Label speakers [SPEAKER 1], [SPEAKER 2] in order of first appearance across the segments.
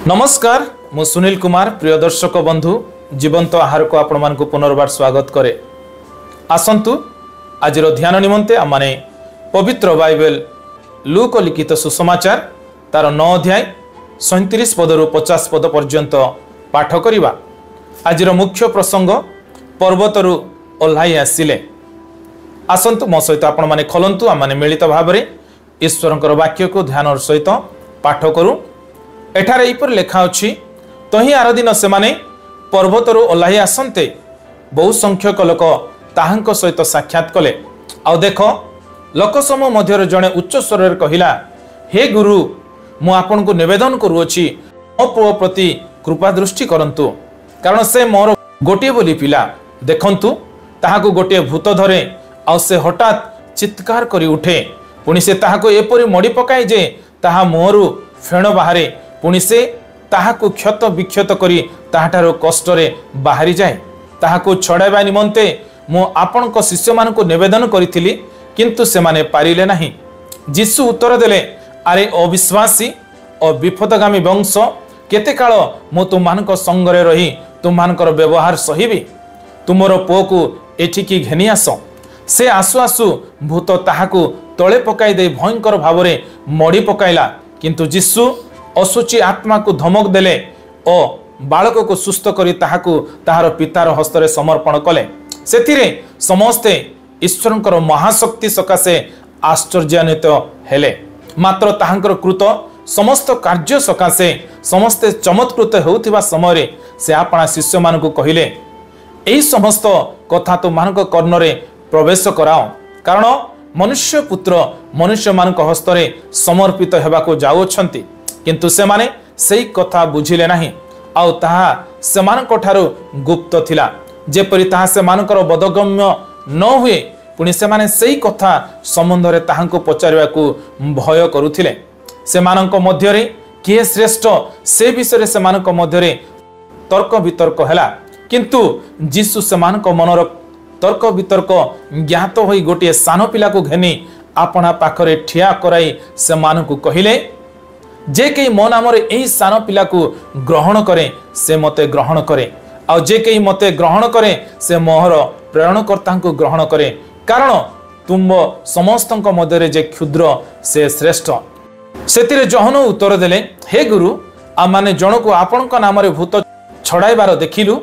[SPEAKER 1] नमस्कार मु सुनील कुमार प्रिय दर्शक बंधु जीवंत आहार को आपण मानक पुनर्बार स्वागत करे। आसंतु आज ध्यान निमंते आमने पवित्र बाइबल लूक लिखित सुसमाचार तार 9 अध्याय 37 पदरु 50 पद पर्यंत पाठ करिबा। आज मुख्य प्रसंग पर्वतरु ओल्हाई आसिले। आसंतु मो सहित आपण माने खोलंतु आमने मिलित भाबरे ईश्वरंकर वाक्य को ध्यान सहित पाठ करू। एठारे इपर लेखा अछि, तही आर दिन सेमाने पर्वतरु ओल्हाई आसंते बहु संख्यक लोक ताहांक सहित साक्षात कले। आउ देख लोक समूह मध्य जड़े उच्च स्वर कहिला, हे गुरु मु आपन को निवेदन करूछि मो पुओ प्रति कृपा दृष्टि करंतु, कारण से मोर गोटे बोली पिला। देखंतु ताहाको गोटे भूत धरे आउ से हठात चित्कार करी उठे। पुणी से ताहाको एपरि मड़ी पकाए जे ताहा मोहरु फेण बाहरे। पुणी से ताहाको क्षत विक्षत करी ताहाठारो कष्टरे बाहरी जाए। ताहाको छड़ाइबा निमंते मु आपणक शिष्य मानक निवेदन करिथिली, किंतु से माने पारिले नाही। यीशु उत्तर देले, अरे अविश्वासी और विपदगामी वंश, केते काल मु तुमମାନଙ୍କ संगरे रही तुमମାନଙ୍କର व्यवहार सहिबी। तुमरो पुओ को एठिकी घेनी आस। से आसु आसु भूत ताहाको तळे पकाई दे भयंकर भावरे मड़ी पकाइला, किंतु यीशु असुची आत्मा को धमक देले और बालक को सुस्थ करी ताहाको ताहार पितार हस्तरे समर्पण कले। सेथिरे समस्ते ईश्वरंकर महाशक्ति सकाशे आश्चर्यान्वित हेले। मात्र ताहांकर कृत समस्त कार्य सकाशे समस्ते चमत्कृत होउथिबा समय से आपणा शिष्य मानकु कहिले, एही समस्त कथा तुमମାନଙ୍କ कर्णरे प्रवेश कराओ, कारण मनुष्य पुत्र मनुष्य मानक हस्तरे समर्पित हेबाको जाउछंती। किंतु से माने सेई कथा बुझिले नाही, आउ ताहा सेमानक ठारो गुप्त थिला, जेपरि ताहा सेमानकर बोधगम्य न हुए। पुणी से माने सेई कथा संबंधरे ताहांको पचारिबाकू भय करुथिले। सेमानक मध्यरे किए श्रेष्ठ से विषय सेमानक मध्यरे तर्क वितर्क हैला, किंतु यीशु सेमानक मनर तर्क वितर्क ज्ञात होई गोटे सान पिला को घेनी आपणा पाखरे ठिया कराई सेमानकू कहिले, जे कई मो नाम यही सान पिला को ग्रहण करे से मते ग्रहण करे, और जे कई मते ग्रहण करे से मोहर प्रेरणकर्ता को ग्रहण करे, कारण तुम समस्त मध्य जे क्षुद्र से श्रेष्ठ। सेतिरे जहन उत्तर देले, हे गुरु आम माने जन को आपण नाम भूत छड़ाइबार देखिलु,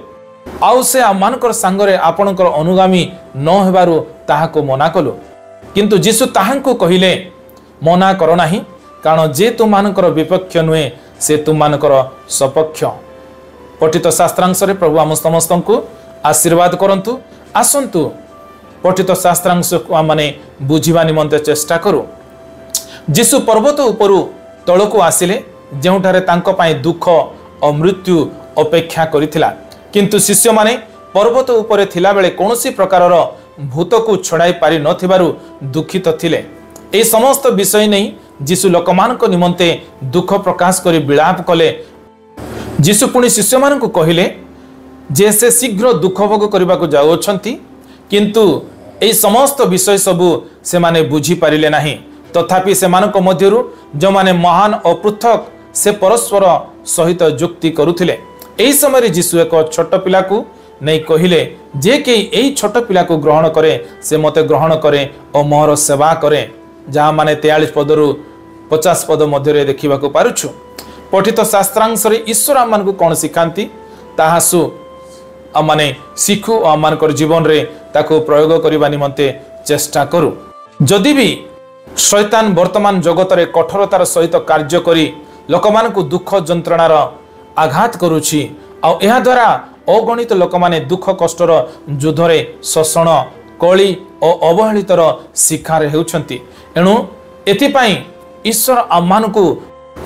[SPEAKER 1] आउ से आमମାନଙ୍କର सांगरे आपणकर अनुगामी न हेबारु ताहाको मना कलु। किंतु यीशु ताहांको कहिले, मना कर नाही, कारण जे तुमମାନଙ୍କର विपक्ष नुहे से तुमମାନଙ୍କର सपक्ष। पठित शास्त्रांश रे प्रभु आम समस्तଙ୍କୁ आशीर्वाद करंतु। आसंतु पठित शास्त्रांश को माने बुझिबा निमंते चेष्टा करू। यीशु पर्वत उपरु तळको आसिले, जेउठारे तांको पाई दुख और मृत्यु अपेक्षा करिथिला। किंतु शिष्य माने पर्वत उपरे थिला बेले कोनोसी प्रकारर भूत को छड़ाई पारि नथिबारु दुखित थिले। ए समस्त विषय नहीं यीशु लोकमानक निमंते दुख प्रकाश करी विलाप कले। यीशु पुणी शिष्य मानक कहिले जे से शीघ्र दुख भोग करबा को जाउछंती, किंतु ए समस्त विषय सबु से माने बुझी पारिले नाही। तथापि से मानक मध्यरु जो माने महान और पृथक से परस्पर सहित जुक्ति करुथिले। एही समय यीशु एक छोट पिला को नहीं कहिले, जे के एही छोट पिला को ग्रहण करे से मते ग्रहण करे और मोहर सेवा करे। जहाँ माने 43 पदरु 50 पद मध्य देखा पारुछु। पठित शास्त्रांश ईश्वर आम को कौन शिखाती ताहासु आमने शिखु और आम जीवन रे ताको प्रयोग करने निमंते चेष्टा करू। जदि भी शैतान वर्तमान जगत रे कठोरतार सहित कार्य करी लोक मान को दुख जंत्रणार आघात करुछि, और यह द्वारा अगणित लोक माने दुख कष्टर युद्धरे शोषण कली और अवहेलितर शिकार हेउछंती। एणु एथिपाई ईश्वर आम को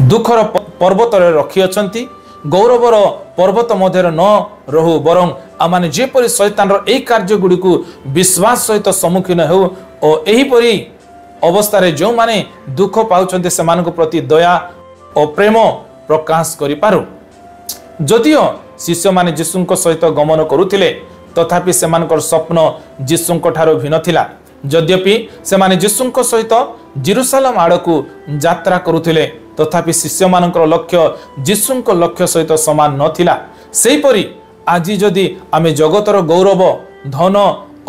[SPEAKER 1] दुखर पर्वत रखी अछंती। गौरवर पर्वत मध्य न रहू, बरं आम जेपरि शैतान एही कार्य गुड़ी को विश्वास सहित सम्मुखीन हो और एहीपरि अवस्था जो माने दुख पाउछंती सेमानक प्रति दया और प्रेम प्रकाश करि पारु। जदियो शिष्य माने यीशुंक सहित गमन करुथिले, तथापि सेमानकर स्वप्न यीशुंक ठारो भिन्न थिला। यद्यपि सेमाने यीशुंक सहित जेरुसालेम आड़ को यात्रा करुथिले, तथापि शिष्य मानकर लक्ष्य जीशुଙ୍କ लक्ष्य सहित समान नथिला सेहीपरि आज जदि आमे जगतर गौरव धन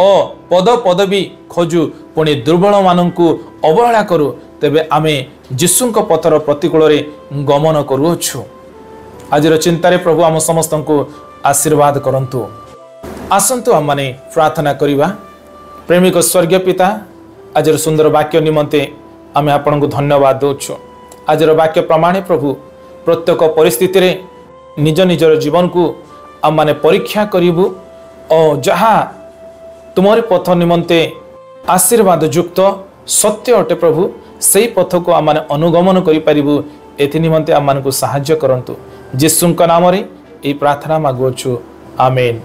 [SPEAKER 1] ओ पद पदवी खोजु पुणी दुर्बल माननकु अवहेला करू तेबे आमे जीशुଙ୍କ पथर प्रतिकूल रे गमन करूछु। आज चिंतारे प्रभु आम समस्त को आशीर्वाद करंतु। आसंतु आम माने प्रार्थना करिबा। प्रेमिक स्वर्गीय पिता आज सुंदर वाक्य निमंते आमे आपन को धन्यवाद दोछु। आज वाक्य प्रमाणे प्रभु प्रत्येक परिस्थिति रे निज निजर जीवन को आम माने परीक्षा करिबु और जहाँ तुम्हारे पथ निमंते आशीर्वाद युक्त सत्य अटे प्रभु सही पथ को आम माने अनुगमन करि परिबु एथि निमंते आम मानकु सहाय्य करंतु। जीशुଙ୍କ नाम रे ए प्रार्थना मागुछु आमेन।